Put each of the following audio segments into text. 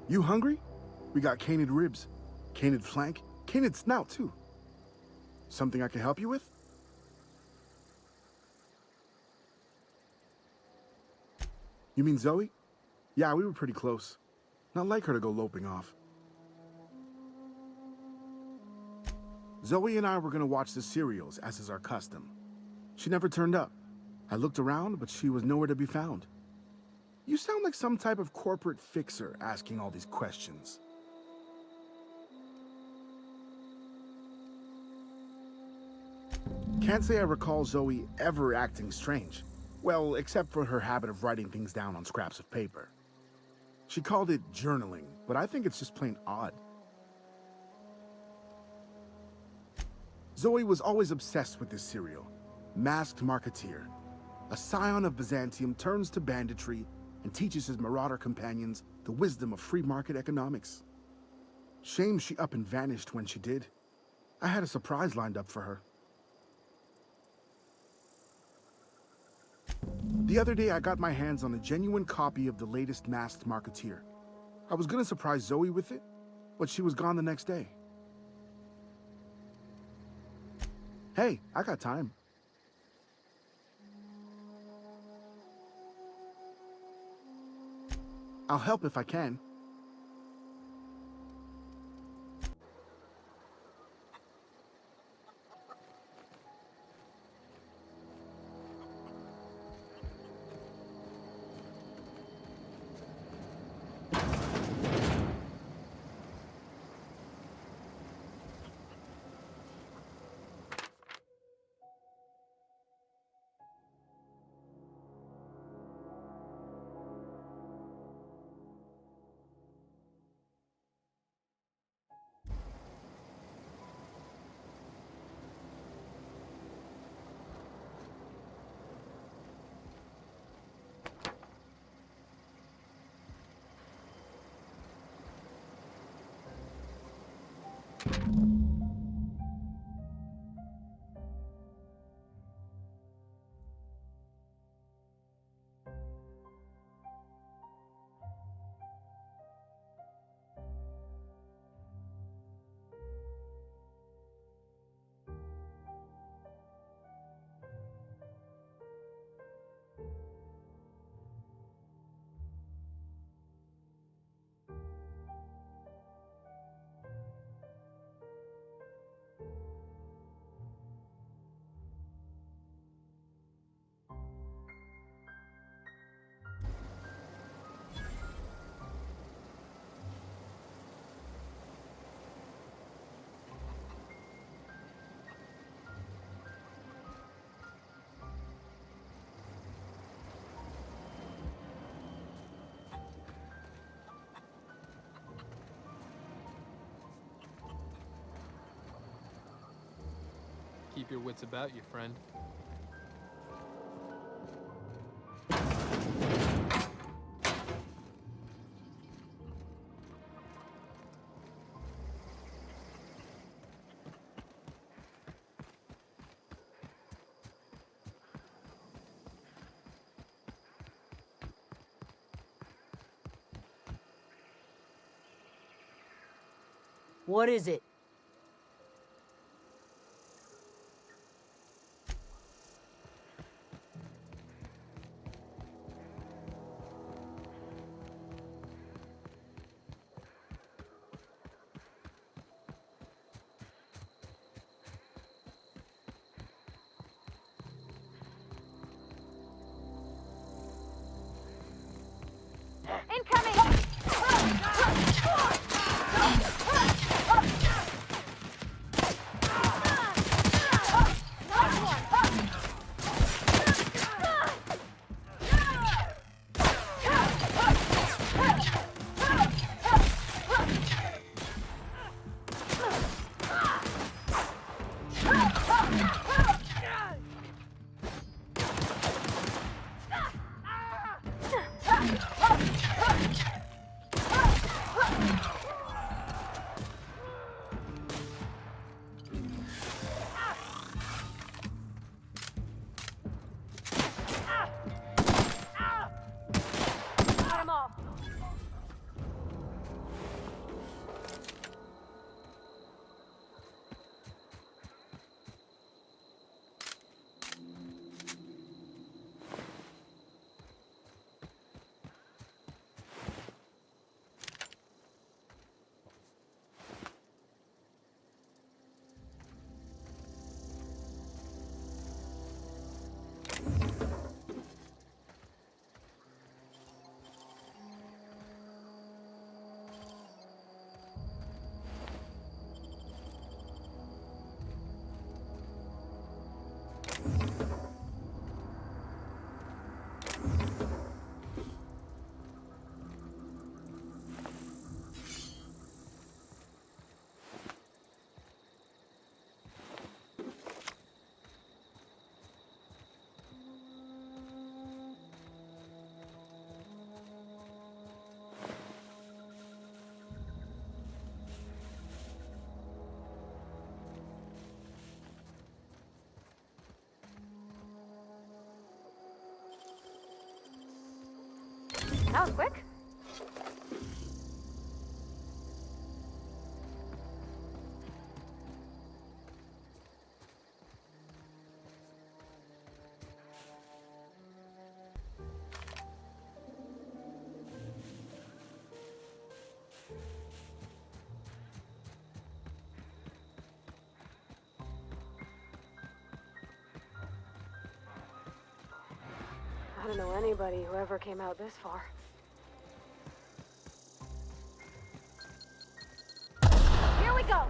You hungry? We got canid ribs, canid flank, canid snout too. Something I can help you with? You mean Zoe? Yeah, we were pretty close. Not like her to go loping off. Zoe and I were gonna watch the serials, as is our custom. She never turned up. I looked around, but she was nowhere to be found. You sound like some type of corporate fixer asking all these questions. Can't say I recall Zoe ever acting strange. Well, except for her habit of writing things down on scraps of paper. She called it journaling, but I think it's just plain odd. Zoe was always obsessed with this serial, Masked Marketeer. A scion of Byzantium turns to banditry and teaches his marauder companions the wisdom of free market economics. Shame she up and vanished when she did. I had a surprise lined up for her. The other day I got my hands on a genuine copy of the latest Masked Marketeer. I was gonna surprise Zoe with it, but she was gone the next day. Hey, I got time. I'll help if I can. Keep your wits about you, friend. What is it? Incoming! That was quick. I don't know anybody who ever came out this far. Here we go!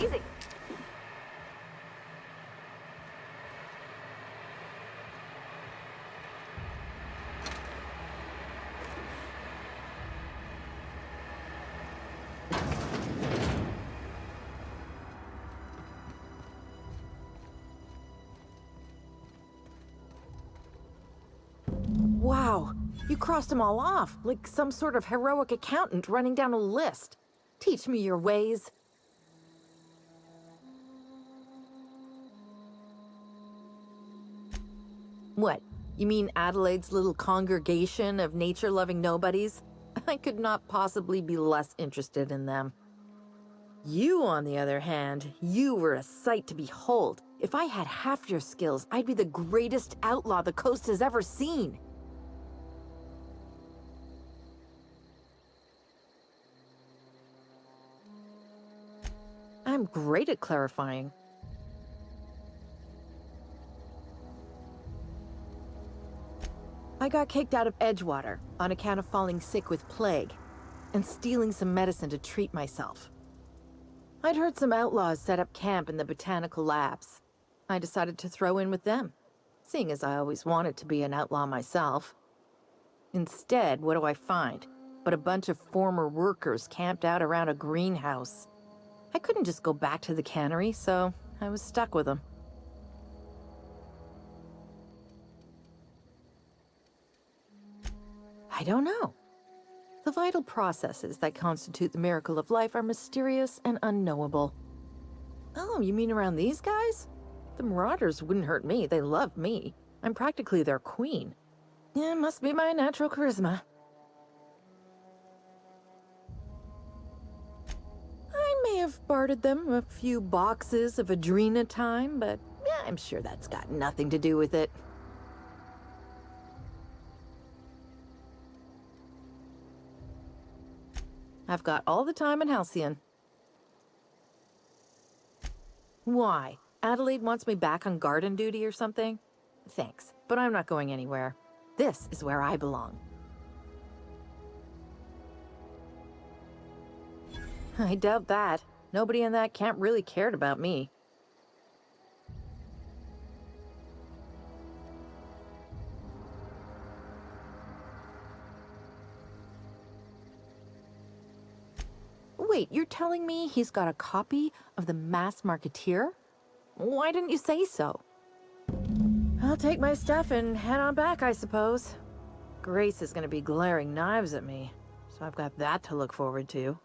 Easy. Wow, you crossed them all off, like some sort of heroic accountant running down a list. Teach me your ways. What? You mean Adelaide's little congregation of nature-loving nobodies? I could not possibly be less interested in them. You, on the other hand, you were a sight to behold. If I had half your skills, I'd be the greatest outlaw the coast has ever seen. I'm great at clarifying. I got kicked out of Edgewater on account of falling sick with plague and stealing some medicine to treat myself. I'd heard some outlaws set up camp in the botanical labs. I decided to throw in with them, seeing as I always wanted to be an outlaw myself. Instead, what do I find? But a bunch of former workers camped out around a greenhouse. I couldn't just go back to the cannery, so I was stuck with them. I don't know. The vital processes that constitute the miracle of life are mysterious and unknowable. Oh, you mean around these guys? The Marauders wouldn't hurt me. They love me. I'm practically their queen. Yeah, must be my natural charisma. may have bartered them a few boxes of Adrena time, but yeah, I'm sure that's got nothing to do with it. I've got all the time in Halcyon. Why? Adelaide wants me back on garden duty or something? Thanks, but I'm not going anywhere. This is where I belong. I doubt that. Nobody in that camp really cared about me. Wait, you're telling me he's got a copy of the Mass Marketeer? Why didn't you say so? I'll take my stuff and head on back, I suppose. Grace is gonna be glaring knives at me, so I've got that to look forward to.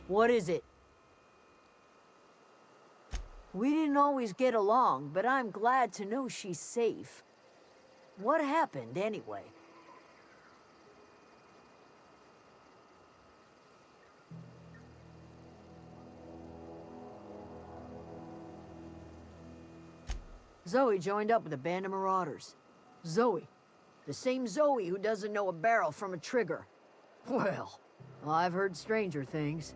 What is it? We didn't always get along, but I'm glad to know she's safe. What happened, anyway? Zoe joined up with a band of marauders. Zoe. The same Zoe who doesn't know a barrel from a trigger. Well, I've heard stranger things.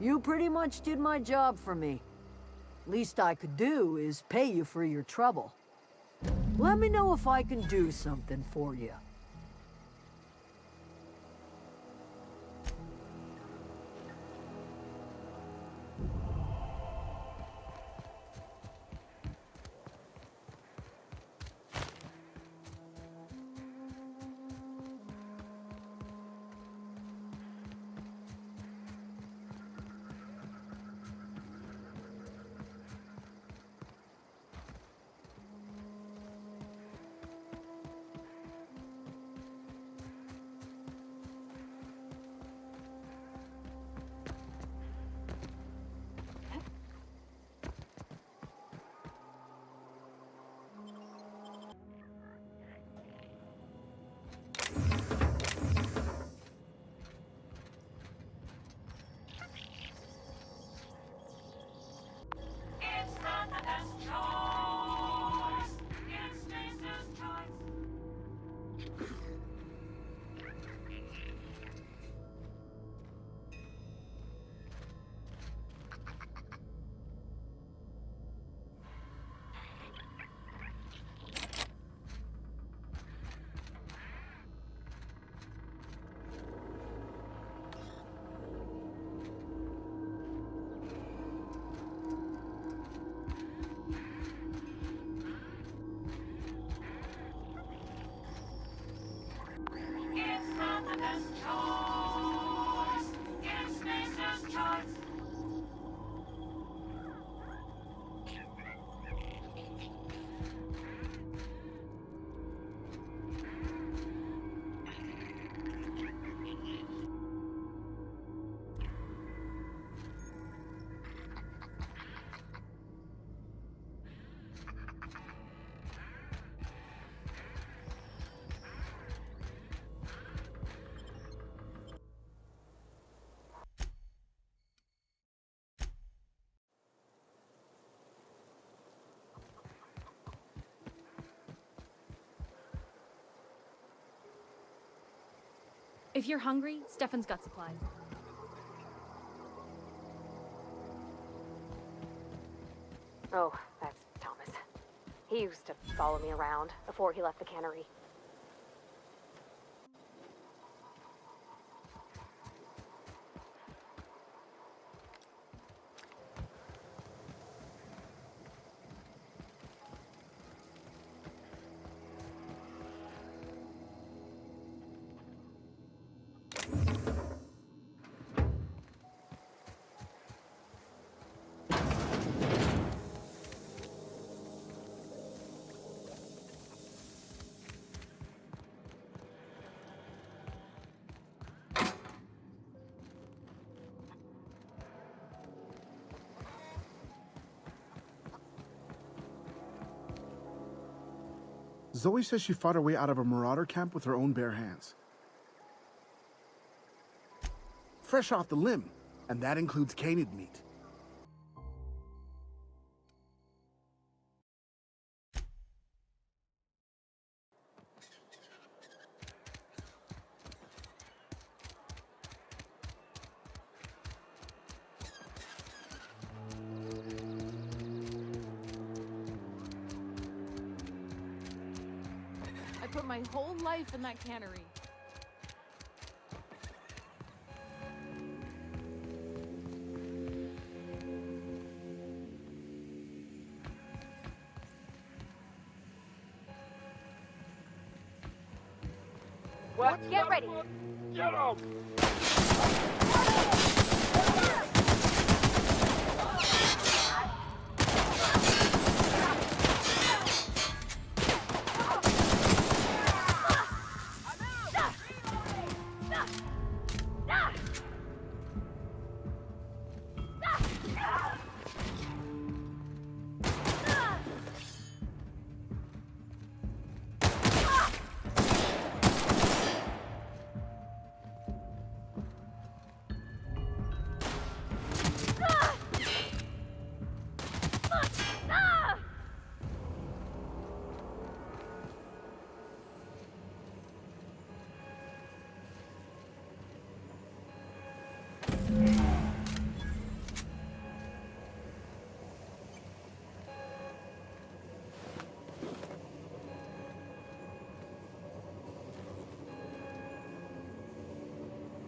You pretty much did my job for me. Least I could do is pay you for your trouble. Let me know if I can do something for you. If you're hungry, Stefan's got supplies. Oh, that's Thomas. He used to follow me around before he left the cannery. Zoe says she fought her way out of a marauder camp with her own bare hands. Fresh off the limb, and that includes canid meat. I put my whole life in that cannery. What? Get ready! Get up!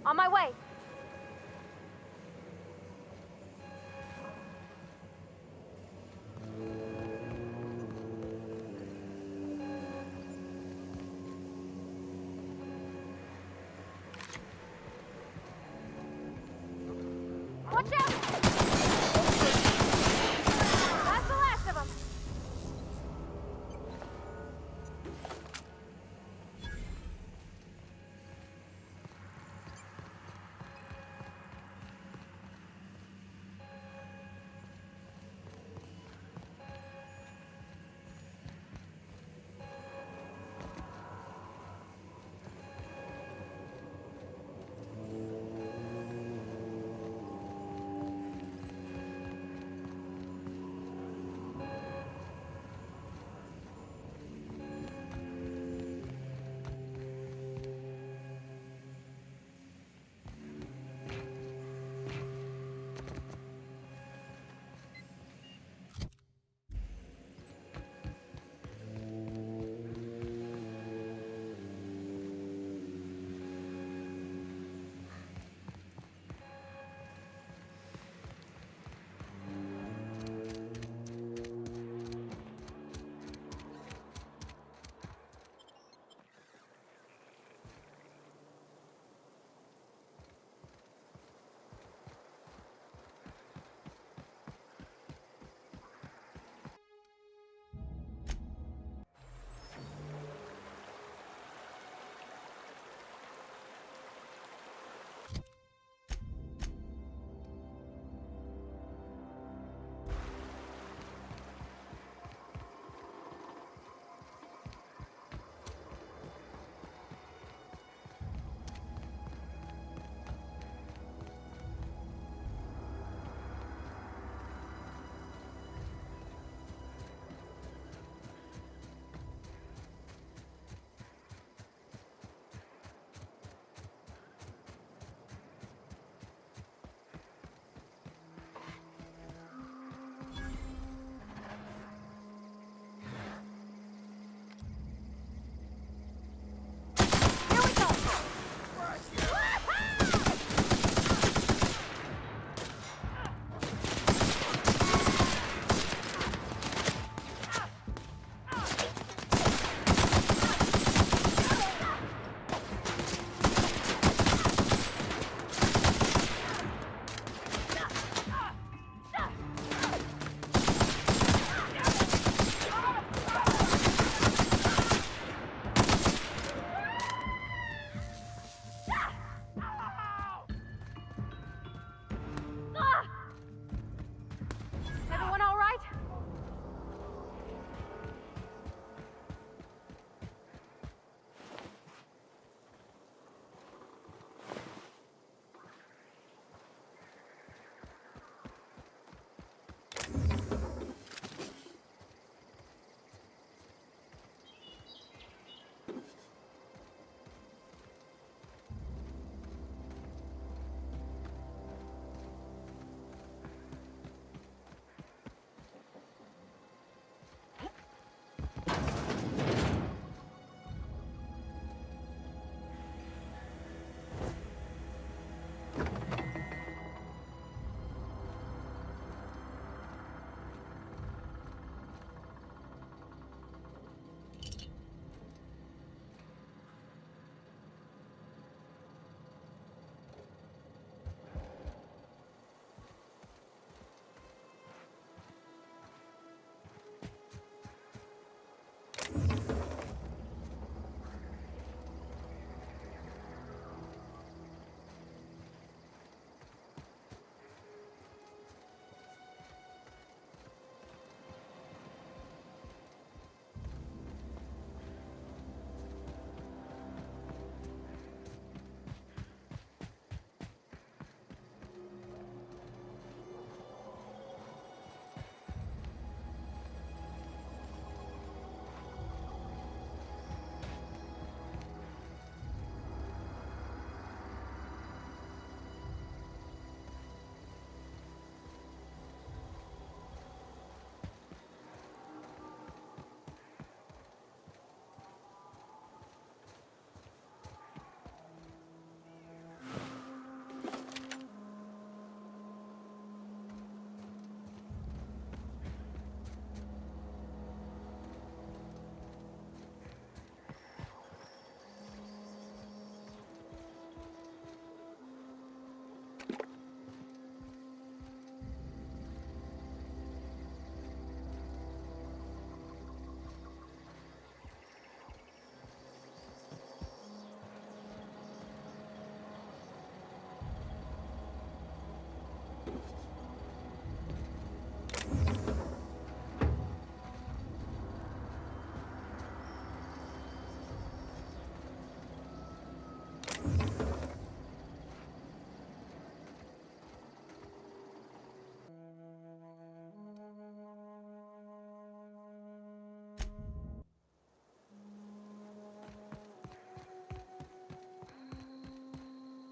On my way! Watch out! That's the last of them!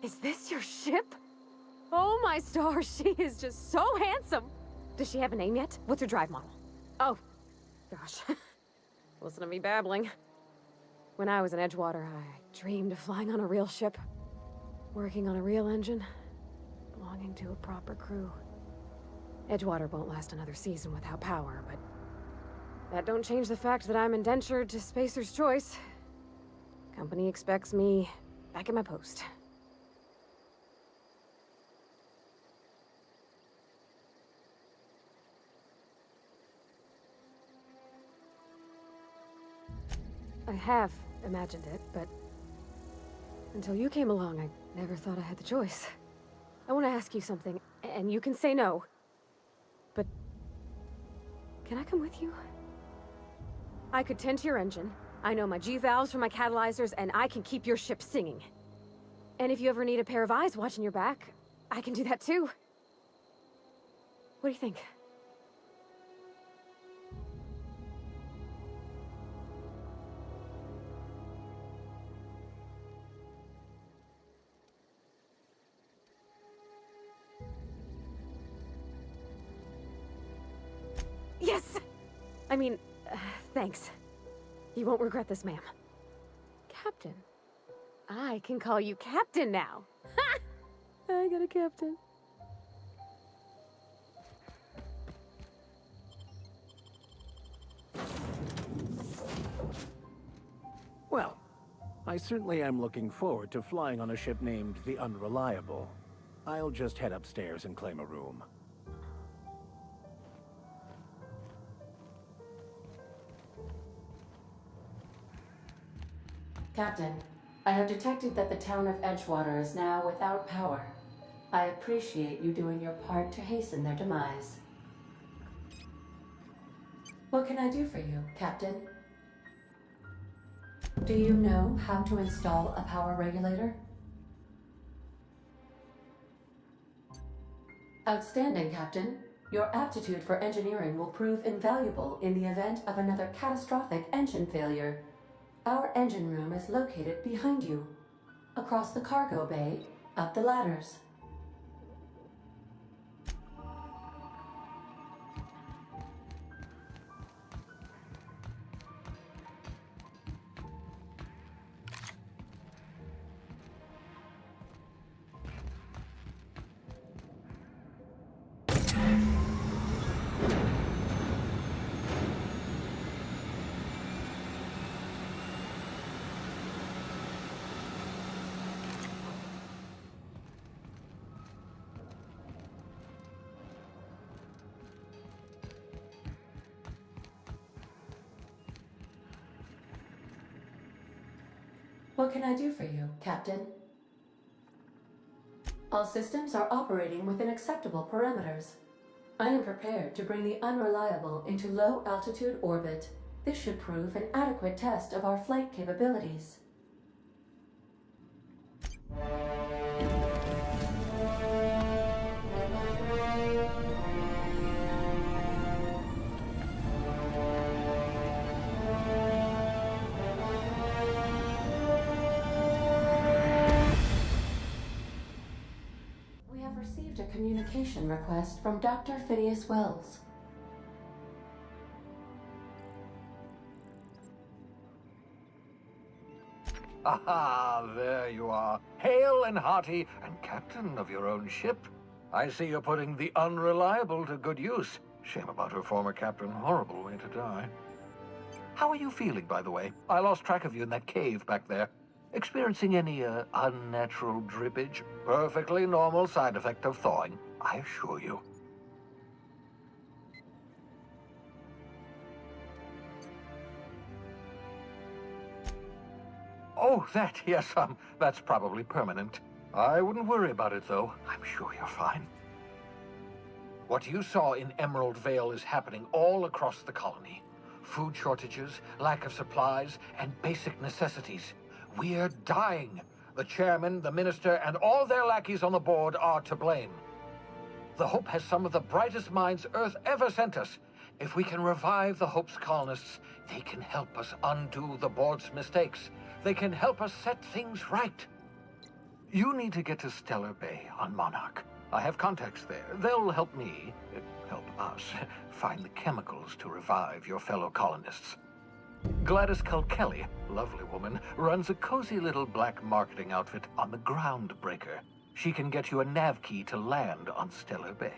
Is this your ship? Oh my stars, she is just so handsome! Does she have a name yet? What's her drive model? Oh, gosh. Listen to me babbling. When I was in Edgewater, I dreamed of flying on a real ship, working on a real engine, belonging to a proper crew. Edgewater won't last another season without power, but that don't change the fact that I'm indentured to Spacer's Choice. Company expects me back at my post. I have imagined it, but until you came along, I never thought I had the choice. I want to ask you something, and you can say no. But can I come with you? I could tend to your engine. I know my G-valves from my catalyzers, and I can keep your ship singing. And if you ever need a pair of eyes watching your back, I can do that too. What do you think? Yes! I mean, thanks. You won't regret this, ma'am. Captain. I can call you Captain now. Ha! I got a captain. Well, I certainly am looking forward to flying on a ship named the Unreliable. I'll just head upstairs and claim a room. Captain, I have detected that the town of Edgewater is now without power. I appreciate you doing your part to hasten their demise. What can I do for you, Captain? Do you know how to install a power regulator? Outstanding, Captain. Your aptitude for engineering will prove invaluable in the event of another catastrophic engine failure. Our engine room is located behind you. Across the cargo bay, up the ladders. What can I do for you, Captain? All systems are operating within acceptable parameters. I am prepared to bring the Unreliable into low-altitude orbit. This should prove an adequate test of our flight capabilities. A communication request from Dr. Phineas Wells. Aha, there you are. Hale and hearty, and captain of your own ship. I see you're putting the Unreliable to good use. Shame about her former captain. Horrible way to die. How are you feeling, by the way? I lost track of you in that cave back there. Experiencing any, unnatural drippage? Perfectly normal side effect of thawing, I assure you. Oh, that, yes, that's probably permanent. I wouldn't worry about it, though. I'm sure you're fine. What you saw in Emerald Vale is happening all across the colony. Food shortages, lack of supplies, and basic necessities. We're dying. The chairman, the minister, and all their lackeys on the board are to blame. The Hope has some of the brightest minds Earth ever sent us. If we can revive the Hope's colonists, they can help us undo the board's mistakes. They can help us set things right. You need to get to Stellar Bay on Monarch. I have contacts there. They'll help me, help us, find the chemicals to revive your fellow colonists. Gladys Kelly, lovely woman, runs a cozy little black marketing outfit on the Groundbreaker. She can get you a nav key to land on Stellar Bay.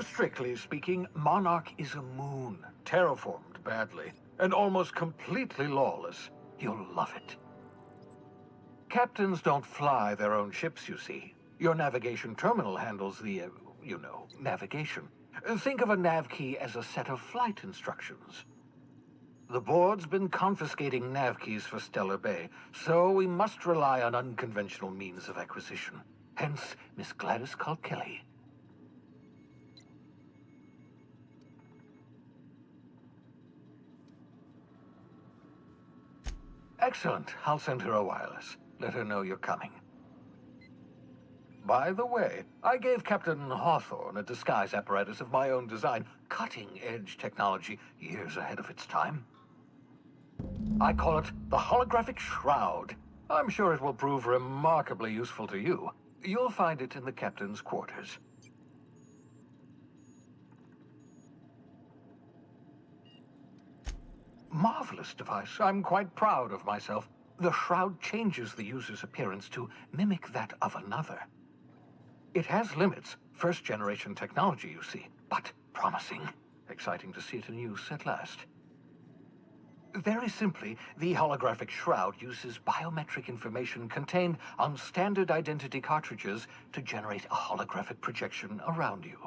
Strictly speaking, Monarch is a moon, terraformed badly, and almost completely lawless. You'll love it. Captains don't fly their own ships, you see. Your navigation terminal handles the, navigation. Think of a nav key as a set of flight instructions. The board's been confiscating nav keys for Stellar Bay, so we must rely on unconventional means of acquisition. Hence, Miss Gladys Kelly. Excellent. I'll send her a wireless. Let her know you're coming. By the way, I gave Captain Hawthorne a disguise apparatus of my own design, cutting-edge technology, years ahead of its time. I call it the Holographic Shroud. I'm sure it will prove remarkably useful to you. You'll find it in the captain's quarters. Marvelous device. I'm quite proud of myself. The shroud changes the user's appearance to mimic that of another. It has limits, first-generation technology, you see, but promising. Exciting to see it in use at last. Very simply, the holographic shroud uses biometric information contained on standard identity cartridges to generate a holographic projection around you.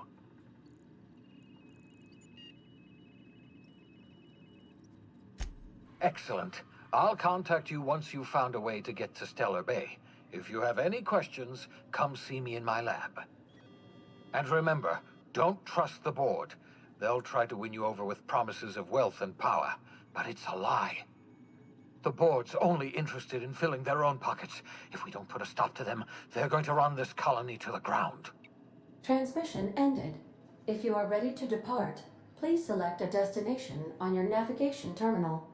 Excellent. I'll contact you once you've found a way to get to Stellar Bay. If you have any questions, come see me in my lab. And remember, don't trust the board. They'll try to win you over with promises of wealth and power, but it's a lie. The board's only interested in filling their own pockets. If we don't put a stop to them, they're going to run this colony to the ground. Transmission ended. If you are ready to depart, please select a destination on your navigation terminal.